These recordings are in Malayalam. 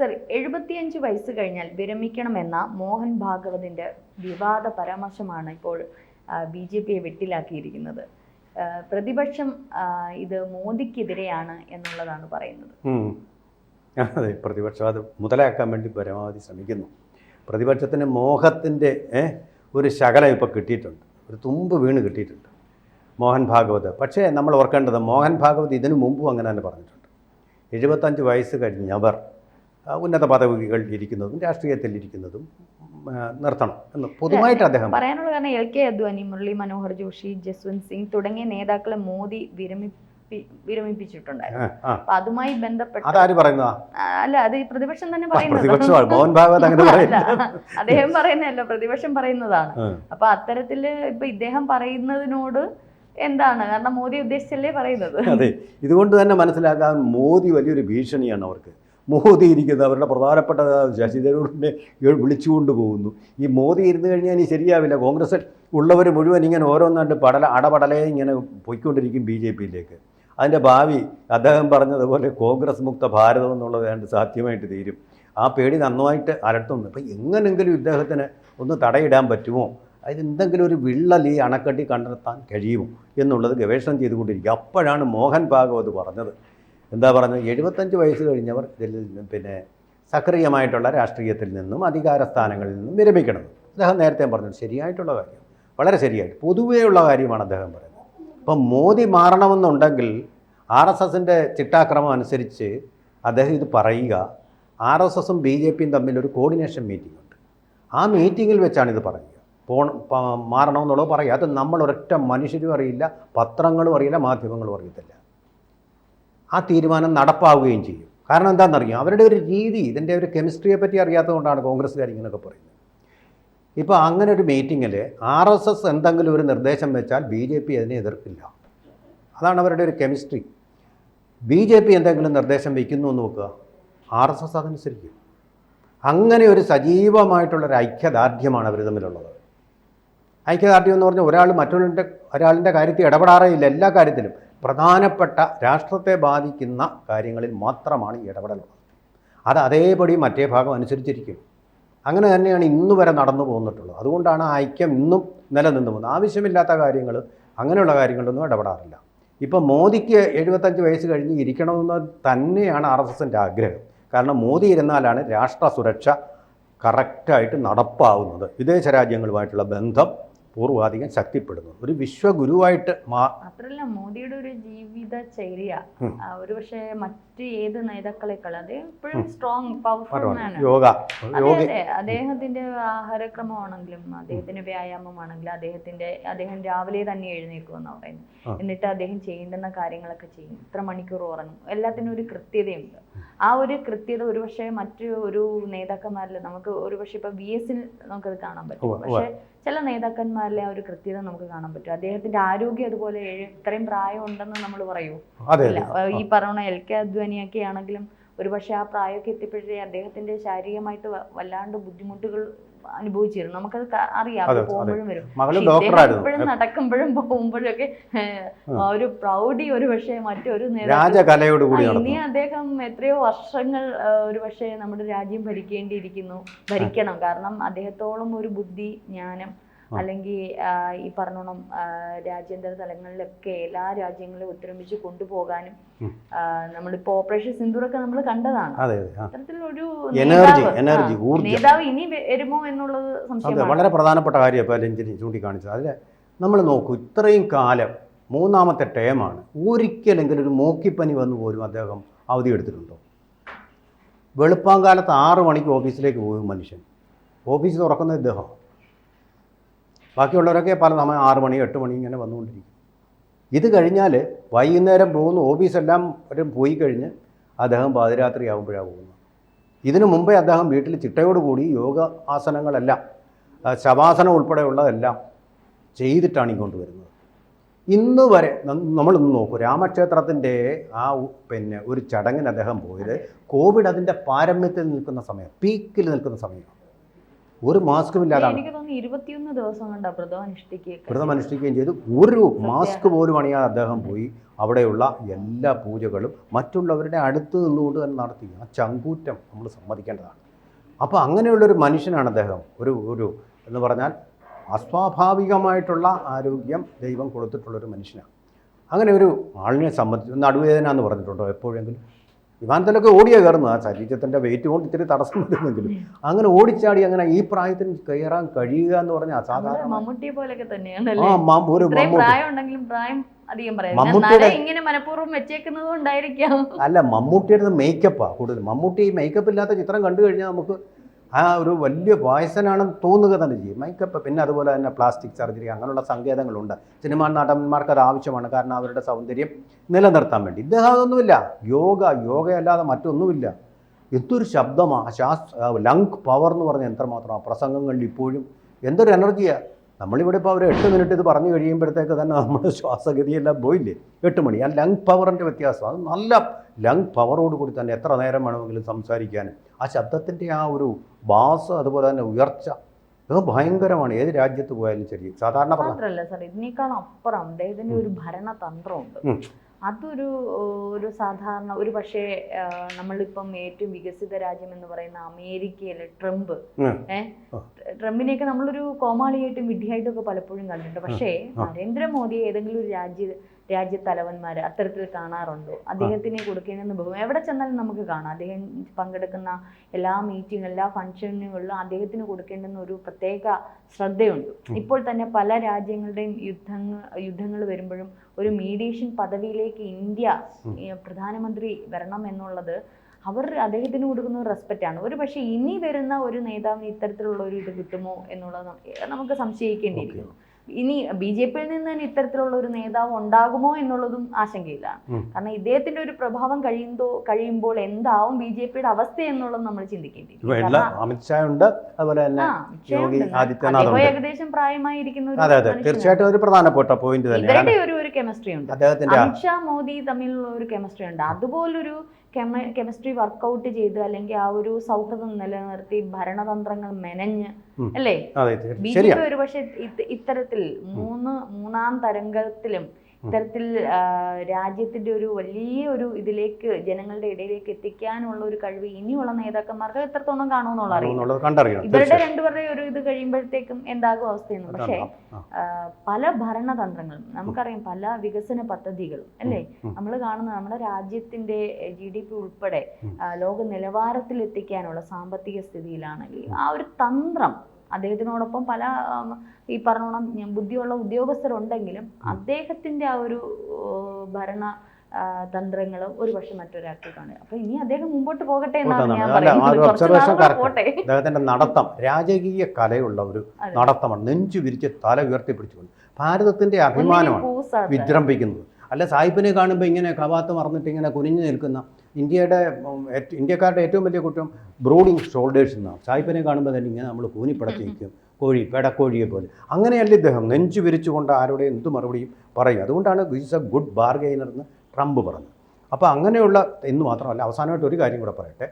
സർ 75 വയസ്സ് കഴിഞ്ഞാൽ വിരമിക്കണമെന്ന മോഹൻ ഭാഗവതിന്റെ വിവാദ പരാമർശമാണ് ഇപ്പോൾ BJPയെ വെട്ടിലാക്കിയിരിക്കുന്നത്. പ്രതിപക്ഷം ഇത് മോദിക്കെതിരെയാണ് എന്നുള്ളതാണ് പറയുന്നത്. അതെ, പ്രതിപക്ഷം അത് മുതലാക്കാൻ വേണ്ടി പരമാവധി ശ്രമിക്കുന്നു. പ്രതിപക്ഷത്തിന് മോഹത്തിൻ്റെ ഒരു ശകലം ഇപ്പോൾ കിട്ടിയിട്ടുണ്ട്, ഒരു തുമ്പ് വീണ് കിട്ടിയിട്ടുണ്ട് മോഹൻ ഭാഗവത്. പക്ഷേ നമ്മൾ ഓർക്കേണ്ടത് മോഹൻ ഭാഗവത് ഇതിനു മുമ്പും അങ്ങനെ തന്നെ പറഞ്ഞിട്ടുണ്ട്. 75 വയസ്സ് കഴിഞ്ഞവർ ഉന്നത പദവികൾ ഇരിക്കുന്നതും രാഷ്ട്രീയത്തിൽ ഇരിക്കുന്നതും നിർത്തണം എന്ന് പൊതുവായിട്ട് അദ്ദേഹം പറയാനുള്ള കാരണം LK അദ്വാനി, മുരളി മനോഹർ ജോഷി, ജസ്വന്ത് സിംഗ് തുടങ്ങിയ നേതാക്കളെ മോദി വിരമിപ്പിച്ചിട്ടുണ്ടായിരുന്നു. അപ്പൊ അതുമായി ബന്ധപ്പെട്ട് അതാര് പറയുന്നതാ? അല്ല, അത് പ്രതിപക്ഷം തന്നെ പറയുന്നത്. മോഹൻ ഭാഗവത് അങ്ങനെ അദ്ദേഹം പറയുന്നതല്ല, പ്രതിപക്ഷം പറയുന്നതാണ്. അപ്പൊ അത്തരത്തില് ഇപ്പൊ ഇദ്ദേഹം പറയുന്നതിനോട് എന്താണ്, കാരണം മോദി ഉദ്ദേശിച്ചല്ലേ പറയുന്നത്. അതെ, ഇതുകൊണ്ട് തന്നെ മനസ്സിലാക്കാൻ മോദി വലിയൊരു ഭീഷണിയാണ് അവർക്ക്. മോദി ഇരിക്കുന്നത് അവരുടെ പ്രധാനപ്പെട്ട ശശി തരൂരിനെ വിളിച്ചുകൊണ്ട് പോകുന്നു. ഈ മോദി ഇരുന്ന് കഴിഞ്ഞാൽ ഇനി ശരിയാവില്ല. കോൺഗ്രസ് ഉള്ളവർ മുഴുവൻ ഇങ്ങനെ ഓരോന്നാണ്ട് അടപടലേ ഇങ്ങനെ പൊയ്ക്കൊണ്ടിരിക്കും BJPയിലേക്ക്. അതിൻ്റെ ഭാവി അദ്ദേഹം പറഞ്ഞതുപോലെ കോൺഗ്രസ് മുക്ത ഭാരതം എന്നുള്ളത് ഏതാണ്ട് സാധ്യമായിട്ട് തീരും. ആ പേടി നന്നായിട്ട് അലട്ടുന്നു. അപ്പം എങ്ങനെങ്കിലും ഇദ്ദേഹത്തിന് ഒന്ന് തടയിടാൻ പറ്റുമോ, അതിനെന്തെങ്കിലും ഒരു വിള്ളൽ ഈ അണക്കെട്ടി കണ്ടെത്താൻ കഴിയുമോ എന്നുള്ളത് ഗവേഷണം ചെയ്തുകൊണ്ടിരിക്കുക. അപ്പോഴാണ് മോഹൻ ഭാഗവത് പറഞ്ഞത്. എന്താ പറഞ്ഞത്? 75 വയസ്സ് കഴിഞ്ഞവർ പിന്നെ സക്രിയമായിട്ടുള്ള രാഷ്ട്രീയത്തിൽ നിന്നും അധികാര സ്ഥാനങ്ങളിൽ നിന്നും വിരമിക്കണം. അദ്ദേഹം നേരത്തെ പറഞ്ഞത് ശരിയായിട്ടുള്ള കാര്യം, വളരെ ശരിയായിട്ട് പൊതുവെയുള്ള കാര്യമാണ് അദ്ദേഹം പറയുന്നത്. ഇപ്പം മോദി മാറണമെന്നുണ്ടെങ്കിൽ RSSൻ്റെ ചിട്ടാക്രമം അനുസരിച്ച് അദ്ദേഹം ഇത് പറയുക. RSSും BJPയും തമ്മിലൊരു കോർഡിനേഷൻ മീറ്റിംഗ് ഉണ്ട്. ആ മീറ്റിങ്ങിൽ വെച്ചാണ് ഇത് പറയുക. മാറണമെന്നുള്ളത് പറയുക. അത് നമ്മൾ ഒരൊറ്റ മനുഷ്യരും അറിയില്ല, പത്രങ്ങളും അറിയില്ല, മാധ്യമങ്ങളും അറിയത്തില്ല. ആ തീരുമാനം നടപ്പാവുകയും ചെയ്യും. കാരണം എന്താണെന്നറിയാം, അവരുടെ ഒരു രീതി, ഇതിൻ്റെ ഒരു കെമിസ്ട്രിയെ പറ്റി അറിയാത്തതുകൊണ്ടാണ് കോൺഗ്രസ്സുകാർ ഇങ്ങനെയൊക്കെ പറയുന്നത്. ഇപ്പോൾ അങ്ങനെ ഒരു മീറ്റിങ്ങിൽ RSS എന്തെങ്കിലും ഒരു നിർദ്ദേശം വെച്ചാൽ BJP അതിനെ എതിർക്കില്ല. അതാണ് അവരുടെ ഒരു കെമിസ്ട്രി. BJP എന്തെങ്കിലും നിർദ്ദേശം വയ്ക്കുന്നു എന്ന് നോക്കുക, RSS അതനുസരിക്കും. അങ്ങനെ ഒരു സജീവമായിട്ടുള്ളൊരു ഐക്യദാർഢ്യമാണ് അവർ തമ്മിലുള്ളത്. ഐക്യദാർഢ്യം എന്ന് പറഞ്ഞാൽ ഒരാളിൻ്റെ കാര്യത്തിൽ ഇടപെടാറേയില്ല. എല്ലാ കാര്യത്തിലും പ്രധാനപ്പെട്ട രാഷ്ട്രത്തെ ബാധിക്കുന്ന കാര്യങ്ങളിൽ മാത്രമാണ് ഈ ഇടപെടലുള്ളത്. അത് അതേപടി മറ്റേ ഭാഗം അനുസരിച്ചിരിക്കും. അങ്ങനെ തന്നെയാണ് ഇന്നു വരെ നടന്നു പോന്നിട്ടുള്ളത്. അതുകൊണ്ടാണ് ആ ഐക്യം ഇന്നും നിലനിന്ന് പോകുന്നത്. ആവശ്യമില്ലാത്ത കാര്യങ്ങൾ, അങ്ങനെയുള്ള കാര്യങ്ങളൊന്നും ഇടപെടാറില്ല. ഇപ്പം മോദിക്ക് 75 വയസ്സ് കഴിഞ്ഞ് ഇരിക്കണമെന്ന് തന്നെയാണ് RSSൻ്റെ ആഗ്രഹം. കാരണം മോദി ഇരുന്നാലാണ് രാഷ്ട്ര സുരക്ഷ കറക്റ്റായിട്ട് നടപ്പാവുന്നത്. വിദേശ രാജ്യങ്ങളുമായിട്ടുള്ള ബന്ധം പൂർവാധികം ശക്തിപ്പെടുന്നു. ഒരു വിശ്വഗുരുവായിട്ട് മാത്രമല്ല, മോദിയുടെ ഒരു ജീവിതചര്യ ഒരു പക്ഷേ മറ്റ് ഏത് നേതാക്കളെക്കാൾ അദ്ദേഹം ഇപ്പോഴും സ്ട്രോങ് പവർഫുൾ ആണ്. അതെ, അദ്ദേഹത്തിന്റെ ആഹാരക്രമമാണെങ്കിലും അദ്ദേഹത്തിന്റെ വ്യായാമമാണെങ്കിലും അദ്ദേഹം രാവിലെ തന്നെ എഴുന്നേൽക്കുമെന്നാണ് പറയുന്നത്. എന്നിട്ട് അദ്ദേഹം ചെയ്യേണ്ടുന്ന കാര്യങ്ങളൊക്കെ ചെയ്യും. ഇത്ര മണിക്കൂർ ഉറങ്ങും. എല്ലാത്തിനും ഒരു കൃത്യതയുണ്ട്. ആ ഒരു കൃത്യത ഒരുപക്ഷെ മറ്റു ഒരു നേതാക്കന്മാരിൽ നമുക്ക് ഒരുപക്ഷെ ഇപ്പൊ VSൽ നമുക്കത് കാണാൻ പറ്റും. പക്ഷെ ചില നേതാക്കന്മാരിലെ ആ ഒരു കൃത്യത നമുക്ക് കാണാൻ പറ്റും. അദ്ദേഹത്തിന്റെ ആരോഗ്യം അതുപോലെ ഇത്രയും പ്രായം ഉണ്ടെന്ന് നമ്മൾ പറയൂ. ഈ പറഞ്ഞ LK അദ്വാനിയൊക്കെ ആണെങ്കിലും ഒരുപക്ഷെ ആ പ്രായമൊക്കെ എത്തിയപ്പോഴേ അദ്ദേഹത്തിന്റെ ശാരീരികമായിട്ട് വല്ലാണ്ട് ബുദ്ധിമുട്ടുകൾ അനുഭവിച്ചിരുന്നു. നമുക്കത് അറിയാം. പോകുമ്പോഴും വരും. എപ്പോഴും നടക്കുമ്പോഴും പോകുമ്പോഴും ഒക്കെ ഒരു പ്രൗഢി ഒരു പക്ഷേ മറ്റൊരു ഇനി അദ്ദേഹം എത്രയോ വർഷങ്ങൾ ഒരു പക്ഷേ നമ്മുടെ രാജ്യം ഭരിക്കണം. കാരണം അദ്ദേഹത്തോളം ഒരു ബുദ്ധി, ജ്ഞാനം, അല്ലെങ്കിൽ ഈ പറഞ്ഞോണം രാജ്യാന്തര തലങ്ങളിലൊക്കെ എല്ലാ രാജ്യങ്ങളെയും ഒത്തൊരുമിച്ച് കൊണ്ടുപോകാനും നമ്മളിപ്പോ ഓപ്പറേഷൻ സിന്ദൂറൊക്കെ നമ്മൾ കണ്ടതാണ്. അത്തരത്തിലൊരു നേതാവ് ഇനി വരുമോ എന്നുള്ളത് സംശയമാണ്. വളരെ പ്രധാനപ്പെട്ട കാര്യം ഇപ്പോൾ രഞ്ജിനി ചൂണ്ടിക്കാണിച്ചത്. അതിൽ നമ്മൾ നോക്കൂ, ഇത്രയും കാലം 3ാമത്തെ ടേമാണ്. ഒരിക്കലെങ്കിലും ഒരു മൂക്കിപ്പനി വന്നു പോലും അദ്ദേഹം അവധി എടുത്തിട്ടുണ്ടോ? വെളുപ്പാങ്കാലത്ത് 6 മണിക്ക് ഓഫീസിലേക്ക് പോകും മനുഷ്യൻ. ഓഫീസ് തുറക്കുന്ന ഇദ്ദേഹം. ബാക്കിയുള്ളവരൊക്കെ പല സമയം 6 മണി 8 മണി ഇങ്ങനെ വന്നുകൊണ്ടിരിക്കും. ഇത് കഴിഞ്ഞാൽ വൈകുന്നേരം പോകുന്നു. ഓഫീസെല്ലാം പോയി കഴിഞ്ഞ് അദ്ദേഹം പാതിരാത്രി ആകുമ്പോഴാണ് പോകുന്നത്. ഇതിനു മുമ്പേ അദ്ദേഹം വീട്ടിൽ ചിട്ടയോടുകൂടി യോഗ ആസനങ്ങളെല്ലാം, ശവാസനം ഉൾപ്പെടെയുള്ളതെല്ലാം ചെയ്തിട്ടാണ് ഇങ്ങോട്ട് വരുന്നത്. ഇന്ന് വരെ നമ്മളൊന്ന് നോക്കൂ, രാമക്ഷേത്രത്തിൻ്റെ ആ ഒരു ചടങ്ങിന് അദ്ദേഹം പോയത് കോവിഡ് അതിൻ്റെ പാരമ്യത്തിൽ നിൽക്കുന്ന സമയം, പീക്കിൽ നിൽക്കുന്ന സമയം. ഒരു മാസ്കും ഇല്ലാതാണ്. എനിക്ക് തോന്നുന്നു 21 ദിവസം കൊണ്ട് വ്രതം അനുഷ്ഠിക്കുകയും ചെയ്തു. ഒരു മാസ്ക് പോലും അണിയാതെ അദ്ദേഹം പോയി അവിടെയുള്ള എല്ലാ പൂജകളും മറ്റുള്ളവരുടെ അടുത്ത് നിന്നുകൊണ്ട് തന്നെ നടത്തി. ആ ചങ്കൂറ്റം നമ്മൾ സമ്മതിക്കേണ്ടതാണ്. അപ്പോൾ അങ്ങനെയുള്ളൊരു മനുഷ്യനാണ് അദ്ദേഹം. ഒരു എന്ന് പറഞ്ഞാൽ അസ്വാഭാവികമായിട്ടുള്ള ആരോഗ്യം ദൈവം കൊടുത്തിട്ടുള്ളൊരു മനുഷ്യനാണ്. അങ്ങനെ ഒരു ആളിനെ സംബന്ധിച്ച് നടുവേദന എന്ന് പറഞ്ഞിട്ടുണ്ടോ എപ്പോഴെങ്കിലും? വിമാനത്തിലൊക്കെ ഓടിയാ കയറുന്നു. ആ ശരീരത്തിൻ്റെ വെയിറ്റ് കൊണ്ട് ഇത്തിരി തടസ്സം വരുന്നെങ്കിലും അങ്ങനെ ഓടിച്ചാടി അങ്ങനെ ഈ പ്രായത്തിന് കയറാൻ കഴിയുക എന്ന് പറഞ്ഞാൽ അസാധാരണ. മമ്മൂട്ടിയെ പോലെയൊക്കെ തന്നെയാണ്. മമ്മൂട്ടിയുടെ ഇങ്ങനെ മനഃപൂർവ്വം വെച്ചേക്കുന്നത് കൊണ്ടായിരിക്കാം. അല്ല, മമ്മൂട്ടിയുടെ മേക്കപ്പാണ് കൂടുതൽ. മമ്മൂട്ടി മേക്കപ്പ് ഇല്ലാത്ത ചിത്രം കണ്ടു കഴിഞ്ഞാൽ നമുക്ക് ആ ഒരു വലിയ വയസ്സനാണെന്ന് തോന്നുക തന്നെ ചെയ്യും. മേക്കപ്പ്, പിന്നെ അതുപോലെ തന്നെ പ്ലാസ്റ്റിക് സർജറി, അങ്ങനെയുള്ള സങ്കേതങ്ങളുണ്ട്. സിനിമാ നടന്മാർക്ക് അത് ആവശ്യമാണ്, കാരണം അവരുടെ സൗന്ദര്യം നിലനിർത്താൻ വേണ്ടി. ഇദ്ദേഹം അതൊന്നുമില്ല. യോഗയല്ലാതെ മറ്റൊന്നുമില്ല. എന്തൊരു ശബ്ദമാണ്, ലങ് പവർ എന്ന് പറഞ്ഞാൽ എത്രമാത്രമാണ്. പ്രസംഗങ്ങളിൽ ഇപ്പോഴും എന്തൊരു എനർജിയാണ്. നമ്മളിവിടെ ഇപ്പോൾ ഒരു 8 മിനിറ്റ് ഇത് പറഞ്ഞു കഴിയുമ്പോഴത്തേക്ക് തന്നെ നമ്മുടെ ശ്വാസഗതിയെല്ലാം പോയില്ലേ. 8 മണി. ആ ലങ് പവറിൻ്റെ വ്യത്യാസം, അത് നല്ല ലങ് പവറോട് കൂടി തന്നെ എത്ര നേരം വേണമെങ്കിലും സംസാരിക്കാനും ആ ശബ്ദത്തിൻ്റെ ആ ഒരു ബാസ്, അതുപോലെ തന്നെ ഉയർച്ച, അത് ഭയങ്കരമാണ്. ഏത് രാജ്യത്ത് പോയാലും ശരി. സാധാരണ മാത്രമല്ല സാർ, ഇതിനേക്കാൾ അപ്പുറം അദ്ദേഹത്തിൻ്റെ ഒരു ഭരണതന്ത്രമുണ്ട്. അതൊരു സാധാരണ ഒരു പക്ഷേ നമ്മളിപ്പം ഏറ്റവും വികസിത രാജ്യം എന്ന് പറയുന്ന അമേരിക്കയിലെ ട്രംപിനെയൊക്കെ നമ്മളൊരു കോമാളിയായിട്ടും വിഡ്ഢിയായിട്ടും ഒക്കെ പലപ്പോഴും കണ്ടിട്ടുണ്ട്. പക്ഷേ നരേന്ദ്രമോദിയെ ഏതെങ്കിലും ഒരു രാജ്യത്തലവന്മാർ അത്തരത്തിൽ കാണാറുണ്ടോ? അദ്ദേഹത്തിന് കൊടുക്കേണ്ടെന്ന് ബഹുമാനം എവിടെ ചെന്നാലും നമുക്ക് കാണാം. അദ്ദേഹം പങ്കെടുക്കുന്ന എല്ലാ മീറ്റിംഗ്, എല്ലാ ഫംഗ്ഷനുകളിലും അദ്ദേഹത്തിന് കൊടുക്കേണ്ടുന്ന ഒരു പ്രത്യേക ശ്രദ്ധയുണ്ട്. ഇപ്പോൾ തന്നെ പല രാജ്യങ്ങളുടെയും യുദ്ധങ്ങൾ വരുമ്പോഴും ഒരു മീഡിയേഷൻ പദവിയിലേക്ക് ഇന്ത്യ പ്രധാനമന്ത്രി വരണം എന്നുള്ളത് അദ്ദേഹത്തിന് കൊടുക്കുന്ന ഒരു റെസ്പെക്റ്റാണ്. ഒരു പക്ഷേ ഇനി വരുന്ന ഒരു നേതാവിന് ഇത്തരത്തിലുള്ള ഒരു ഇത് കിട്ടുമോ എന്നുള്ളത് നമുക്ക് സംശയിക്കേണ്ടിയിരിക്കുന്നു. ഇനി BJP-യിൽ നിന്ന് തന്നെ ഇത്തരത്തിലുള്ള ഒരു നേതാവ് ഉണ്ടാകുമോ എന്നുള്ളതും ആശങ്കയിലാണ്. കാരണം ഇദ്ദേഹത്തിന്റെ ഒരു പ്രഭാവം കഴിയുമ്പോൾ എന്താവും BJP-യുടെ അവസ്ഥ എന്നുള്ളത് നമ്മൾ ചിന്തിക്കേണ്ടിയിരിക്കും. ഏകദേശം പ്രായമായിരിക്കുന്ന തീർച്ചയായിട്ടും ഒരു പ്രധാനപ്പെട്ട പോയിന്റ് ഇവരുടെ ഒരു കെമിസ്ട്രി ഉണ്ട്. അമിത്ഷാ മോദി തമ്മിലുള്ള ഒരു കെമിസ്ട്രി ഉണ്ട്. അതുപോലൊരു കെമിസ്ട്രി വർക്കൗട്ട് ചെയ്ത് അല്ലെങ്കിൽ ആ ഒരു സൗഹൃദം നിലനിർത്തി ഭരണതന്ത്രങ്ങൾ മെനഞ്ഞ് അല്ലേ BJP ഒരു പക്ഷെ ഇത്തരത്തിൽ മൂന്നാം തരംഗത്തിലും ഇത്തരത്തിൽ രാജ്യത്തിന്റെ ഒരു വലിയ ഒരു ഇതിലേക്ക് ജനങ്ങളുടെ ഇടയിലേക്ക് എത്തിക്കാനുള്ള ഒരു കഴിവ് ഇനിയുള്ള നേതാക്കന്മാർക്ക് എത്രത്തോളം കാണുമെന്നുള്ള അറിയാം. ഇവരുടെ രണ്ടുപേരുടെ ഒരു ഇത് കഴിയുമ്പോഴത്തേക്കും എന്താകും അവസ്ഥയെന്ന്. പക്ഷേ പല ഭരണതന്ത്രങ്ങളും നമുക്കറിയാം, പല വികസന പദ്ധതികളും അല്ലേ നമ്മൾ കാണുന്ന നമ്മുടെ രാജ്യത്തിന്റെ GDP ഉൾപ്പെടെ ലോക നിലവാരത്തിൽ എത്തിക്കാനുള്ള സാമ്പത്തിക സ്ഥിതിയിലാണെങ്കിൽ ആ ഒരു തന്ത്രം അദ്ദേഹത്തിനോടൊപ്പം പല ഈ പറഞ്ഞോണം ബുദ്ധിയുള്ള ഉദ്യോഗസ്ഥരുണ്ടെങ്കിലും അദ്ദേഹത്തിന്റെ ആ ഒരു ഭരണ തന്ത്രങ്ങളും ഒരു പക്ഷെ മറ്റൊരാൾക്ക് കാണുക. അപ്പൊ ഇനി അദ്ദേഹം മുമ്പോട്ട് പോകട്ടെ എന്നാണ് ഞാൻ പറയുന്നത്. അദ്ദേഹത്തിന്റെ നടത്തം രാജകീയ കലയുള്ള ഒരു നടത്തമാണ്. നെഞ്ചു വിരിച്ച് തല ഉയർത്തിപ്പിടിച്ചുകൊണ്ട് ഭാരതത്തിന്റെ അഭിമാനമാണ് വിജൃംഭിക്കുന്നത്. അല്ല, സാഹിബിനെ കാണുമ്പോൾ ഇങ്ങനെ കവാത്ത് മറന്നിട്ട് ഇങ്ങനെ കുനിഞ്ഞു നിൽക്കുന്ന ഇന്ത്യക്കാരുടെ ഏറ്റവും വലിയ കുറ്റം ബ്രൂഡിങ് ഷോൾഡേഴ്സ് എന്നാണ്. സാഹിബിനെ കാണുമ്പോൾ തന്നെ ഇങ്ങനെ നമ്മൾ കൂനിപ്പടച്ച് നിൽക്കും, പെടക്കോഴിയെ പോലെ. അങ്ങനെയല്ല ഇദ്ദേഹം നെഞ്ചു വിരിച്ചുകൊണ്ട് ആരുടെ എന്ത് മറുപടിയും പറയും. അതുകൊണ്ടാണ് ഈസ് എ ഗുഡ് ബാർഗെയിനർ എന്ന് ട്രംപ് പറഞ്ഞത്. അപ്പോൾ അങ്ങനെയുള്ള എന്ന് മാത്രമല്ല, അവസാനമായിട്ട് ഒരു കാര്യം കൂടെ പറയട്ടെ.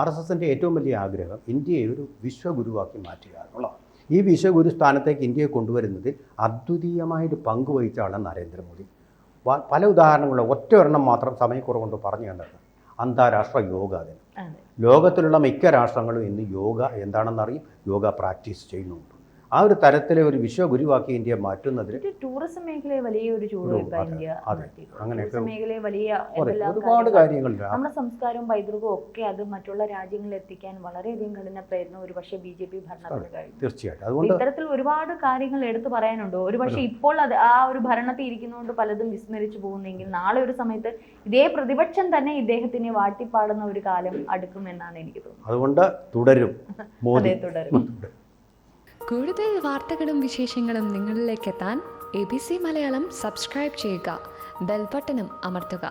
RSSൻ്റെ ഏറ്റവും വലിയ ആഗ്രഹം ഇന്ത്യയെ ഒരു വിശ്വഗുരുവാക്കി മാറ്റുക എന്നുള്ളതാണ്. ഈ വിശ്വഗുരു സ്ഥാനത്തേക്ക് ഇന്ത്യയെ കൊണ്ടുവരുന്നതിൽ അദ്വിതീയമായിട്ട് പങ്കുവഹിച്ച ആളാണ് നരേന്ദ്രമോദി. പല ഉദാഹരണങ്ങളും ഒറ്റ ഒരെണ്ണം മാത്രം സമയക്കുറവുകൊണ്ട് പറഞ്ഞു തന്നത് അന്താരാഷ്ട്ര യോഗാ ദിനം. ലോകത്തിലുള്ള മിക്ക രാഷ്ട്രങ്ങളും ഇന്ന് യോഗ എന്താണെന്നറിയും, യോഗ പ്രാക്ടീസ് ചെയ്യുന്നുണ്ട്. ആ ഒരു തരത്തിലെ ഒരു വിശ്വഗുരുവാക്കി ഇന്ത്യ മാറ്റുന്നതിന് ടൂറിസം മേഖലയെ വലിയൊരു ഒരുപാട് കാര്യങ്ങളുണ്ട്. നമ്മുടെ സംസ്കാരവും പൈതൃകവും ഒക്കെ അത് മറ്റുള്ള രാജ്യങ്ങളിൽ എത്തിക്കാൻ വളരെയധികം കഠിന പ്രയത്നം ഒരു പക്ഷേ BJP ഭരണത്തിന് കഴിഞ്ഞു. തീർച്ചയായിട്ടും. അതുകൊണ്ട് ഇത്തരത്തിൽ ഒരുപാട് കാര്യങ്ങൾ എടുത്തു പറയാനുണ്ട്. ഒരു പക്ഷേ ഇപ്പോൾ അത് ആ ഒരു ഭരണത്തിൽ ഇരിക്കുന്നതുകൊണ്ട് പലതും വിസ്മരിച്ചു പോകുന്നെങ്കിൽ നാളെ ഒരു സമയത്ത് ഇതേ പ്രതിപക്ഷം തന്നെ ഇദ്ദേഹത്തിനെ വാട്ടിപ്പാടുന്ന ഒരു കാലം അടുക്കുമെന്നാണ് എനിക്ക് തോന്നുന്നത്. അതുകൊണ്ട് തുടരും. തുടരും. കൂടുതൽ വാർത്തകളും വിശേഷങ്ങളും നിങ്ങളിലേക്ക് എത്താൻ ABC മലയാളം സബ്സ്ക്രൈബ് ചെയ്യുക, ബെൽ ബട്ടണും അമർത്തുക.